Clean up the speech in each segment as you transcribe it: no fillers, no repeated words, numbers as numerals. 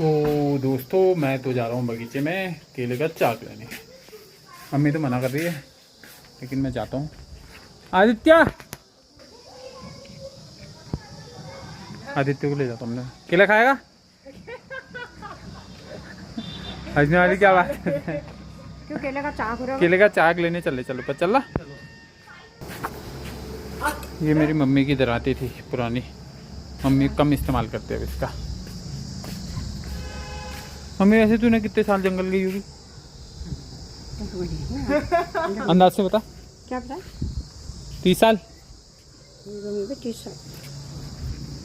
तो दोस्तों मैं तो जा रहा हूँ बगीचे में केले का चाक लेने। मम्मी तो मना कर रही है लेकिन मैं जाता हूँ। आदित्य आदित्य को ले जाता हूँ मैं। केला खाएगा? हंसने वाली क्या बात है? क्यों केले का चाक हो रहा है? केले का चाक लेने चले चलो पर चल। ये मेरी मम्मी की दराती थी पुरानी। मम्मी कम इस्तेमाल करते हैं इसका। मम्मी वैसे तूने कितने साल जंगल गई होगी? अंदाज से बता। क्या पता? 30 साल। 30 साल।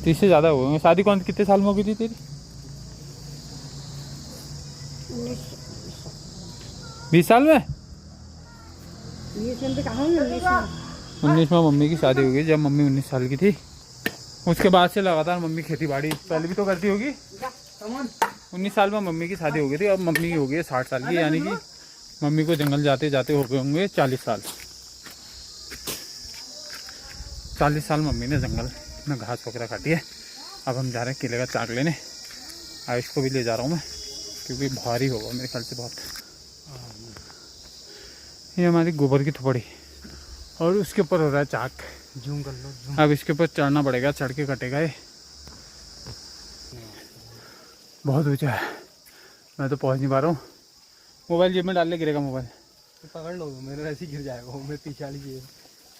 30 से ज़्यादा हो गए। शादी कौन कितने साल में हो गई थी तेरी? 20 साल में? 19 में मम्मी की शादी हो गई। जब मम्मी 19 साल की थी उसके बाद से लगातार मम्मी खेती बाड़ी पहले भी तो करती होगी। 19 साल में मम्मी की शादी हो गई थी। अब मम्मी हो गई है 60 साल की, यानी कि मम्मी को जंगल जाते जाते हो गए होंगे 40 साल। 40 साल मम्मी ने जंगल में घास वगैरह काटी है। अब हम जा रहे हैं केले का चाक लेने। आयुष को भी ले जा रहा हूँ मैं क्योंकि भारी होगा मेरे ख्याल से बहुत। ये हमारी गोबर की थोपड़ी और उसके ऊपर हो रहा है चाक। जूम कर लो जूम। अब इसके ऊपर चढ़ना पड़ेगा, चढ़ के कटेगा ये। बहुत ऊंचा है, मैं तो पहुंच नहीं पा रहा हूँ। मोबाइल जेब में डाल ले, गिरेगा मोबाइल। तो पकड़ लो, मेरे वैसे ही गिर जाएगा वो। मैं पीछे वाली जेब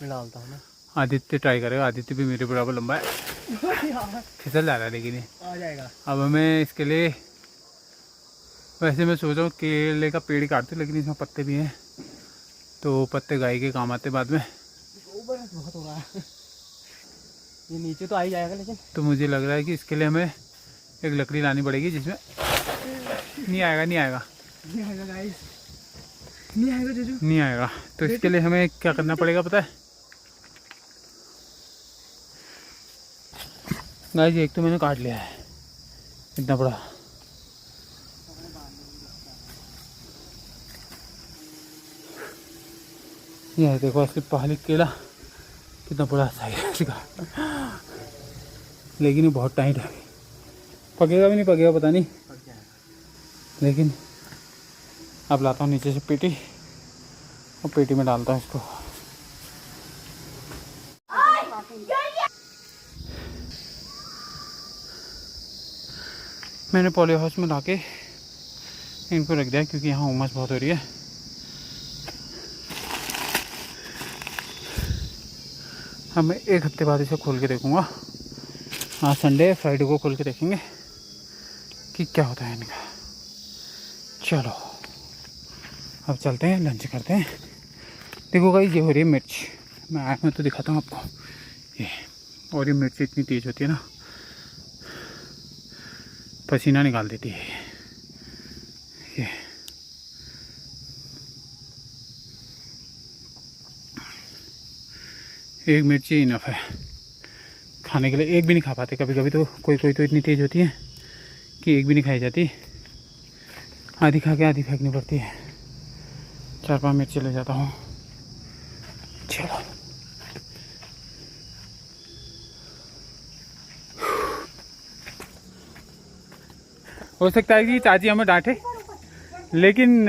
में डालता हूँ ना। आदित्य ट्राई करेगा। आदित्य भी मेरे बराबर लंबा है। फिसल जा रहा है लेकिन ये आ जाएगा। अब हमें इसके लिए वैसे मैं सोच रहा हूँ केले का पेड़ काटते हूँ, लेकिन इसमें पत्ते भी हैं तो पत्ते गाय के काम आते बाद में। बहुत हो रहा है ये, नीचे तो आ ही जाएगा लेकिन। तो मुझे लग रहा है कि इसके लिए हमें एक लकड़ी लानी पड़ेगी जिसमें नहीं आएगा नहीं आएगा गाइस, नहीं आएगा जीजू, नहीं आएगा। तो इसके लिए हमें क्या करना पड़ेगा पता है गाइस? एक तो मैंने काट लिया है इतना बड़ा। ये देखो असली पहाड़ी केला कितना बड़ा सा है इसका, लेकिन ये बहुत टाइट है। पकेगा भी नहीं पकेगा पता नहीं, लेकिन अब लाता हूँ नीचे से पेटी और पेटी में डालता हूँ इसको। मैंने पॉली हाउस में लाके इनको रख दिया क्योंकि यहाँ उमस बहुत हो रही है। अब मैं एक हफ्ते बाद इसे खोल के देखूँगा। आज संडे, फ्राइडे को खोल के देखेंगे कि क्या होता है इनका। चलो अब चलते हैं, लंच करते हैं। देखो गाइस, ये हो रही है मिर्च। मैं तो दिखाता हूँ आपको ये। और ये मिर्च इतनी तेज़ होती है ना, पसीना निकाल देती है ये। एक मिर्ची इनफ है खाने के लिए। एक भी नहीं खा पाते कभी कभी तो। कोई कोई तो इतनी तेज़ होती है कि एक भी नहीं खाई जाती, आधी खा के आधी फेंकनी पड़ती है। 4-5 मिर्ची ले जाता हूँ। चलो हो सकता है कि चाची हमें डांटे, लेकिन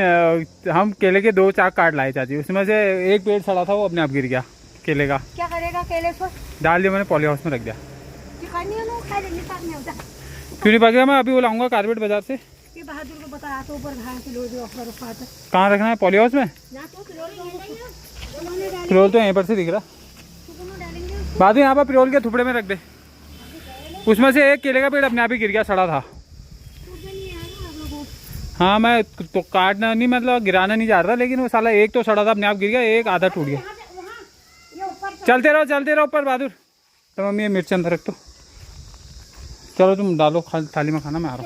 हम केले के 2 चाक काट लाए चाची। उसमें से एक पेड़ सड़ा था, वो अपने आप गिर गया केले का। क्या करेगा केले को? डाल दिया मैंने, पॉली हाउस में रख दिया। क्यों नहीं पकेगा? मैं अभी वो लाऊंगा कारपेट बाजार से। ये बहादुर को बताया तो ऊपर घास किलो जो ऑफर उठाता। कहाँ रखना है? पॉली हाउस में। पिरोल तो यहीं पर से दिख रहा। बाद में यहाँ पर पिरोल के थुपड़े में रख दे। उसमें से एक केले का पेड़ अपने आप ही गिर गया, सड़ा था। हाँ मैं तो काटना नहीं, मतलब गिराना नहीं जा रहा, लेकिन वो साला एक तो सड़ा था अपने आप गिर गया, एक आधा टूट गया। चलते रहो ऊपर बहादुर। तो मम्मी ये मिर्च अंदर रख दो। चलो तुम डालो थाली में खाना, मैं आ रहा हूँ।